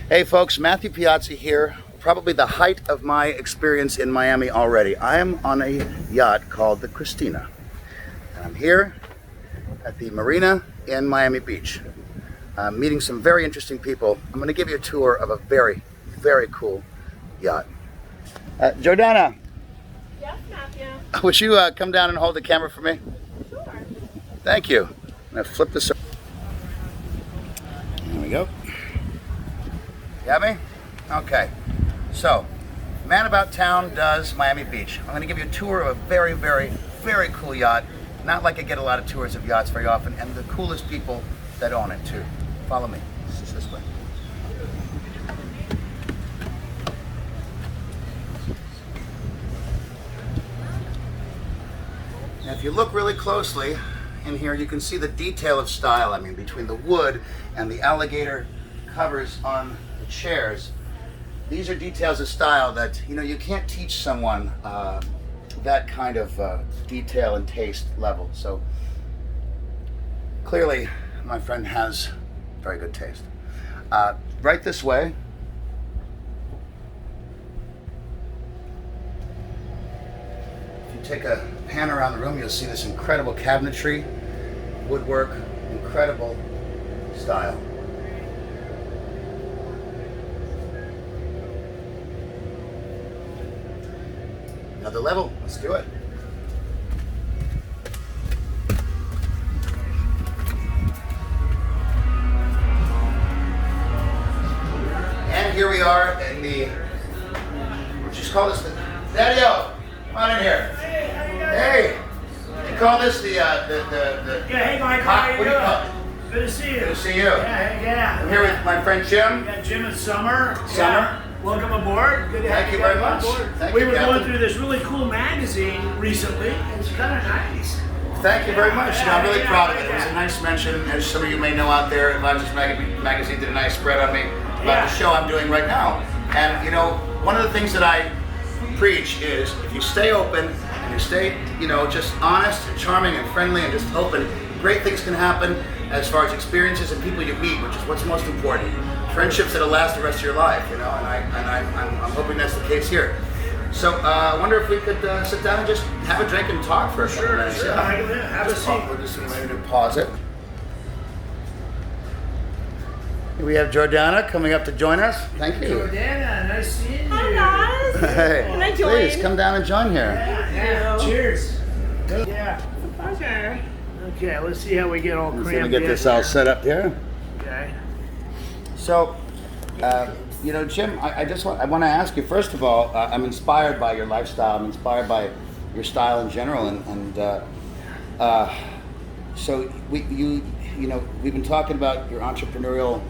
Hey folks, Matthew Piazzi here. Probably the height of my experience in Miami already. I am on a yacht called the Christina. And I'm here at the marina in Miami Beach. I'm meeting some very interesting people. I'm going to give you a tour of a very, very cool yacht. Jordana. Yes, Matthew. Would you come down and hold the camera for me? Sure. Thank you. I'm going to flip this over. There we go. Got me? Okay. So, Man About Town does Miami Beach. I'm going to give you a tour of a very, very, very cool yacht. Not like I get a lot of tours of yachts very often, and the coolest people that own it too. Follow me. It's this way. Now, if you look really closely in here, you can see the detail of style. I mean, between the wood and the alligator covers on the chairs. These are details of style that, you know, you can't teach someone that kind of detail and taste level. So clearly, my friend has very good taste. Right this way, if you take a pan around the room, you'll see this incredible cabinetry, woodwork, incredible style. Another level, let's do it. And here we are in the, we'll just call this the, Daddy-O, come on in here. Hey, how you doing? Hey, you call this the Yeah, hey Mike, how you what do you call doing? it? Good to see you. Good to see you. Yeah. I'm here with my friend Jim. Yeah, Jim and Summer. Summer. Yeah. Welcome aboard. Good to have Thank you guys very on much. board. Thank we you, were Captain. going through this really cool magazine recently. It's kind of nice. Thank you very much. I'm really proud of it. It was a Yeah. nice mention. As some of you may know out there, Atlantis Magazine did a nice spread on me about Yeah. the show I'm doing right now. And you know, one of the things that I preach is if you stay open and you stay, you know, just honest and charming and friendly and just open, great things can happen as far as experiences and people you meet, which is what's most important. Friendships that'll last the rest of your life, you know, and I'm hoping that's the case here. So I wonder if we could sit down and just have a drink and talk for a couple minutes. Sure. Have a seat. We're just going to pause it. Here we have Jordana coming up to join us. Thank you. Jordana, nice seeing you. Hi, guys. Hey, Can I join? please come down and join here. Yeah. Cheers. Yeah. Pleasure. Okay, let's see how we get all Let's crammed see if we get in this all here. set up here. Okay. So, you know, Jim, I want to ask you, first of all, I'm inspired by your lifestyle. I'm inspired by your style in general, so you know, we've been talking about your entrepreneurial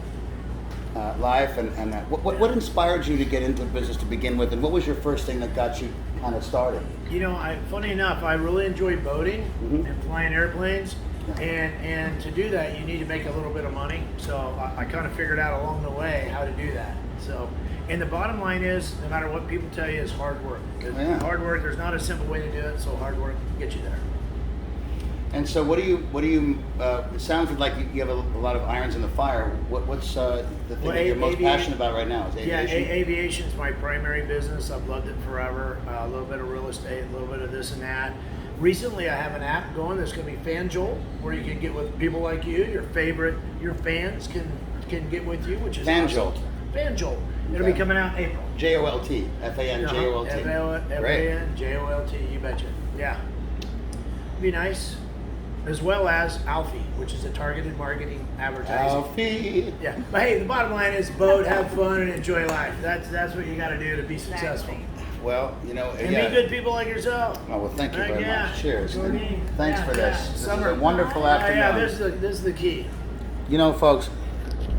life, and what inspired you to get into business to begin with, and what was your first thing that got you kind of started? You know, funny enough, I really enjoy boating and flying airplanes, and to do that, you need to make a little bit of money. So I kind of figured out along the way how to do that. So, and the bottom line is, no matter what people tell you, is hard work. Yeah. Hard work. There's not a simple way to do it. So hard work gets you there. And so, what do you? It sounds like you have a lot of irons in the fire. What's the thing that you're most passionate about right now? Is aviation? Yeah, aviation is my primary business. I've loved it forever. A little bit of real estate, a little bit of this and that. Recently, I have an app going that's going to be FanJolt, where you can get with people like you. Your fans can get with you, which is FanJolt. Awesome. FanJolt. It'll Okay. be coming out April. JOLT. FANJOLT. Great. FANJOLT. You betcha. Yeah. Be nice. As well as Alfie, which is a targeted marketing advertising. Alfie. Yeah, but hey, the bottom line is boat, have fun, and enjoy life. That's what you got to do to be successful. Well, you know, And meet good people like yourself. Oh, well, thank you very Yeah. much. Cheers. And Jordan. thanks Yeah, for this. yeah. This Summer. is a wonderful afternoon. Yeah, this is the key. You know, folks,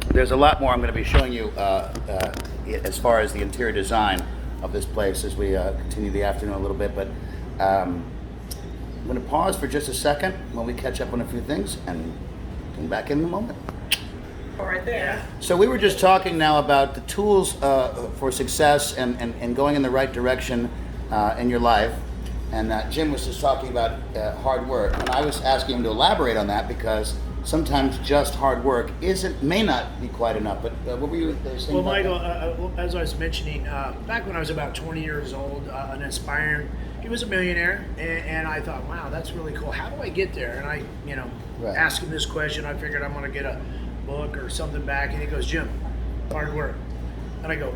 there's a lot more I'm going to be showing you as far as the interior design of this place as we continue the afternoon a little bit. But I'm going to pause for just a second while we catch up on a few things and come back in a moment. Right there. So we were just talking now about the tools for success and going in the right direction in your life. And Jim was just talking about hard work. And I was asking him to elaborate on that because sometimes just hard work may not be quite enough. But what were you saying? Well, about Michael, that? as I was mentioning, back when I was about 20 years old, an aspiring, he was a millionaire, and I thought, wow, that's really cool. How do I get there? And I, Right. asked him this question. I figured I'm going to get a book or something back, and he goes, Jim, hard work. And I go,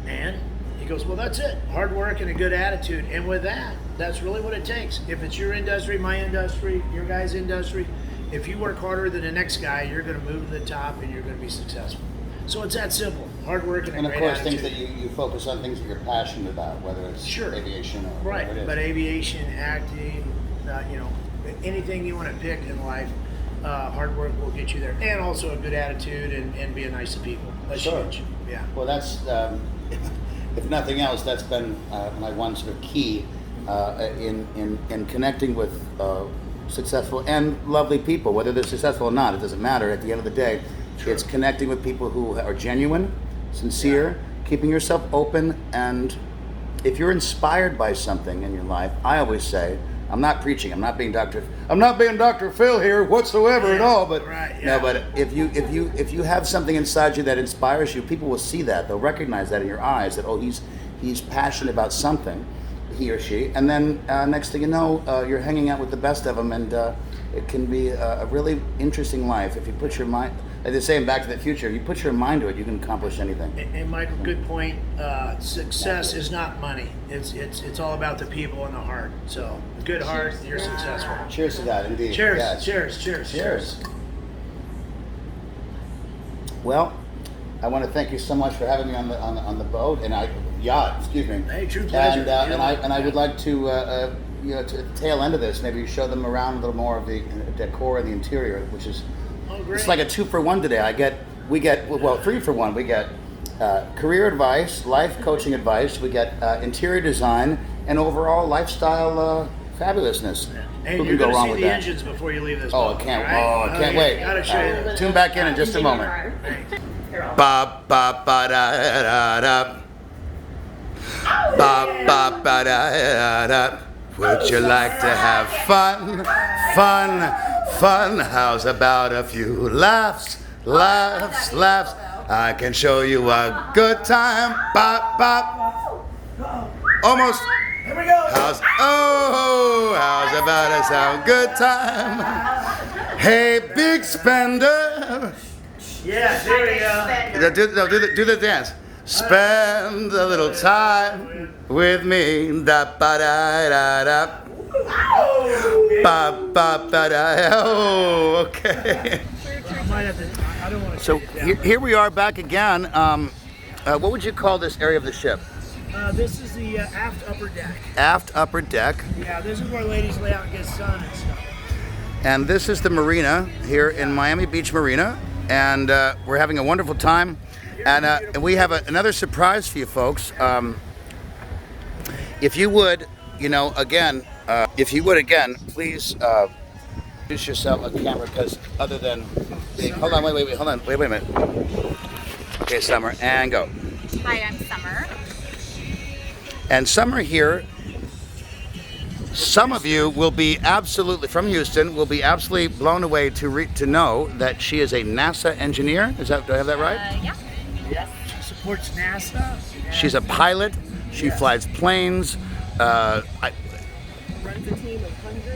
and? He goes, well, that's it. Hard work and a good attitude. And with that, that's really what it takes. If it's your industry, my industry, your guy's industry, if you work harder than the next guy, you're going to move to the top and you're going to be successful. So it's that simple. Hard work and a And of great course, attitude. things that you focus on things that you're passionate about, whether it's Sure. aviation or Right, whatever it is. but aviation, acting, anything you want to pick in life, hard work will get you there. And also a good attitude and being nice to people. That's Sure. huge. Yeah. Well, that's, if nothing else, that's been my one sort of key in connecting with successful and lovely people. Whether they're successful or not, it doesn't matter. At the end of the day, it's connecting with people who are genuine, sincere, keeping yourself open, and if you're inspired by something in your life, I always say, I'm not preaching. I'm not being Dr. Phil here whatsoever at all. But Right, yeah. no, but if you have something inside you that inspires you, people will see that. They'll recognize that in your eyes. That he's passionate about something, he or she. And then next thing you know, you're hanging out with the best of them, and it can be a really interesting life if you put your mind. Like they say in Back to the Future, you put your mind to it, you can accomplish anything. And Michael, good point. Success is not money. It's all about the people and the heart. So good heart, you're successful. Cheers to that, indeed. Cheers, Yes. cheers. Well, I want to thank you so much for having me on the boat and yacht. Excuse me. Hey, true pleasure. And I would like to to the tail end of this, maybe show them around a little more of the decor and the interior, which is Great. it's like a 2-for-1 today. We get 3-for-1. We get career advice, life coaching advice. We get interior design and overall lifestyle fabulousness. Hey, Who you're can go going to wrong see with the that? engines before you leave this Oh, boat, I can't! all right? Oh, I can't wait. Gotta show you that. Tune back in just a moment. Ba ba ba da da da. Ba ba ba da da. Would you like to have fun? How's about a few laughs? I can show you a good time. Ba ba. Almost. Here we go. How's about a sound good time? Hey, big spender. Yes, here we go. Do the dance. Spend a little time with me. Da ba da da da. Ba ba ba da. Oh, okay. I might have to, I don't want to So take it down. here we are back again. What would you call this area of the ship? This is the aft upper deck. Aft upper deck. Yeah, this is where ladies lay out and get sun and stuff. And this is the marina here in Miami Beach Marina. And we're having a wonderful time. And we have another surprise for you folks. If you would, please introduce yourself on camera, because other than, hold on, wait a minute. Okay, Summer, and go. Hi, I'm Summer. And Summer here, some of you will be absolutely, from Houston, will be absolutely blown away to know that she is a NASA engineer. Do I have that right? Yeah. Yeah. She supports NASA. She's a pilot. She flies planes.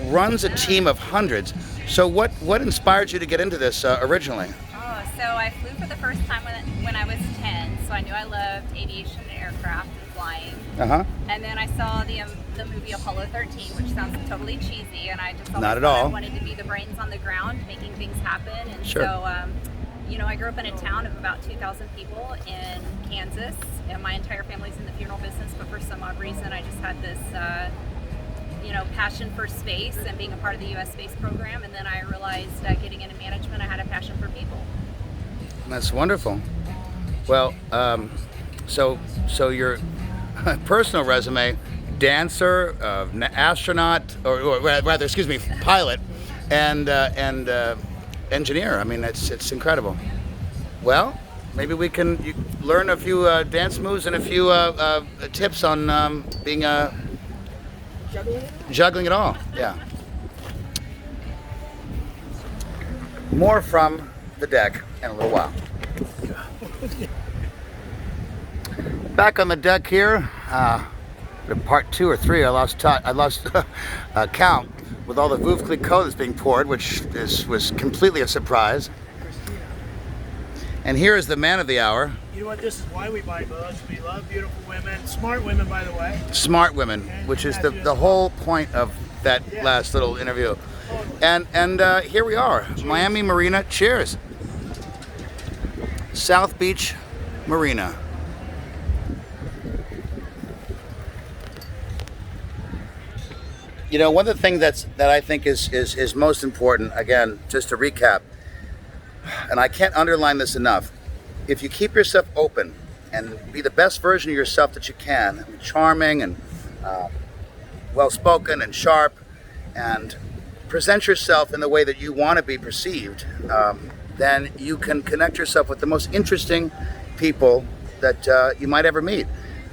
Runs a team of hundreds. So what inspired you to get into this originally? Oh, so I flew for the first time when I was 10, so I knew I loved aviation and aircraft and flying. Uh-huh. And then I saw the movie Apollo 13, which sounds totally cheesy, and I just always Not at thought all. I wanted to be the brains on the ground, making things happen. And Sure. so, I grew up in a town of about 2,000 people in Kansas, and my entire family's in the funeral business, but for some odd reason, I just had this passion for space and being a part of the U.S. space program, and then I realized getting into management, I had a passion for people. That's wonderful. Well, so your personal resume: dancer, astronaut, or rather, excuse me, pilot, and engineer. I mean, it's incredible. Well, maybe we can learn a few dance moves and a few tips on being juggling it all. Yeah. More from the deck in a little while. Back on the deck here, part 2 or 3. I lost count with all the Veuve Clicquot that's being poured, which was completely a surprise. And here is the man of the hour. You know what? This is why we buy boats. We love beautiful women, smart women, by the way. Smart women, which is the whole point of that last little interview. And here we are, Miami Marina. Cheers. South Beach Marina. You know, one of the things that I think is most important, again, just to recap, and I can't underline this enough, if you keep yourself open and be the best version of yourself that you can, charming and well-spoken and sharp, and present yourself in the way that you want to be perceived, then you can connect yourself with the most interesting people that you might ever meet,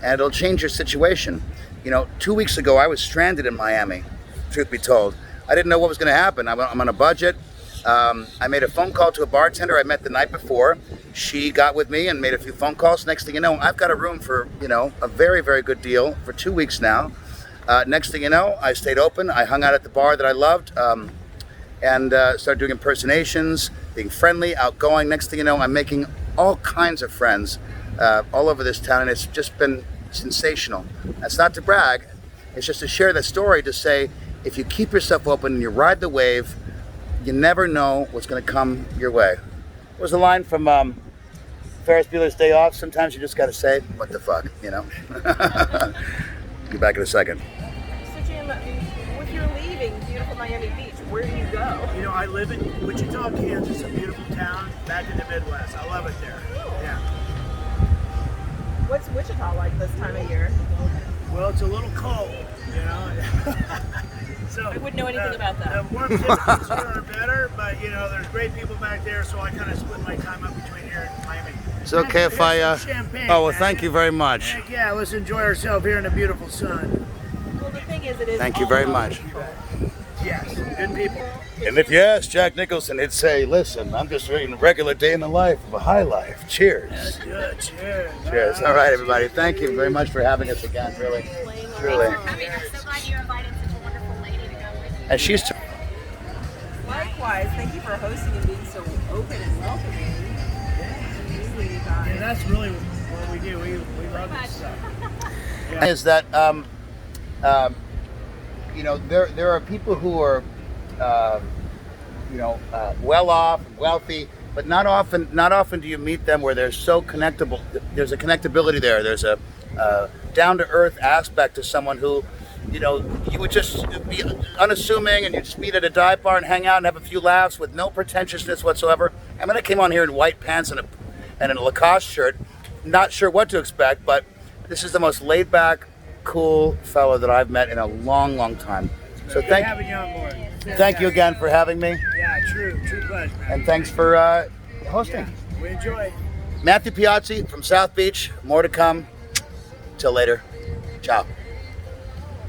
and it'll change your situation. You know, 2 weeks ago, I was stranded in Miami, truth be told. I didn't know what was going to happen. I'm on a budget. I made a phone call to a bartender I met the night before. She got with me and made a few phone calls. Next thing you know, I've got a room for, you know, a very, very good deal for 2 weeks now. Next thing you know, I stayed open. I hung out at the bar that I loved and started doing impersonations, being friendly, outgoing. Next thing you know, I'm making all kinds of friends all over this town, and it's just been sensational. That's not to brag. It's just to share that story, to say, if you keep yourself open and you ride the wave, you never know what's going to come your way. What was the line from Ferris Bueller's Day Off? Sometimes you just got to say, what the fuck, you know? Be back in a second. So Jim, if you're leaving beautiful Miami Beach, where do you go? You know, I live in Wichita, Kansas, a beautiful town back in the Midwest. I love it there. Yeah. What's Wichita like this time of year? Well, it's a little cold, you know. So I wouldn't know anything about that. The warm temperatures here are better, but you know, there's great people back there, so I kind of split my time up between here and Miami. It's okay if I... Champagne, oh, well, thank you very much. Heck yeah, let's enjoy ourselves here in the beautiful sun. Well, the thing is, it is. Thank you all very about much. people. Yes, good people. And if you ask Jack Nicholson, he'd say, listen, I'm just reading a regular day in the life of a high life. Cheers. That's good. Cheers. Cheers. All right, everybody. Thank you very much for having us again, really. Truly. I mean, I'm so glad you invited such a wonderful lady to go with you. And she's... Likewise, thank you for hosting and being so open and welcoming. Usually you guys. And that's really what we do. We love this stuff. Yeah. Is that, you know, there are people who are, you know, well off and wealthy, but not often do you meet them where they're so connectable. There's a connectability there. There's a down-to-earth aspect to someone who, you know, you would just be unassuming and you'd just meet at a dive bar and hang out and have a few laughs with no pretentiousness whatsoever. I mean, I came on here in white pants and a Lacoste shirt, not sure what to expect, but this is the most laid-back, cool fellow that I've met in a long, long time. So Good having you on board. thank you again for having me, Yeah, true pleasure, man. and thanks for hosting. Yeah, we enjoy. Matthew Piazzi from South Beach. More to come. Till later. Ciao.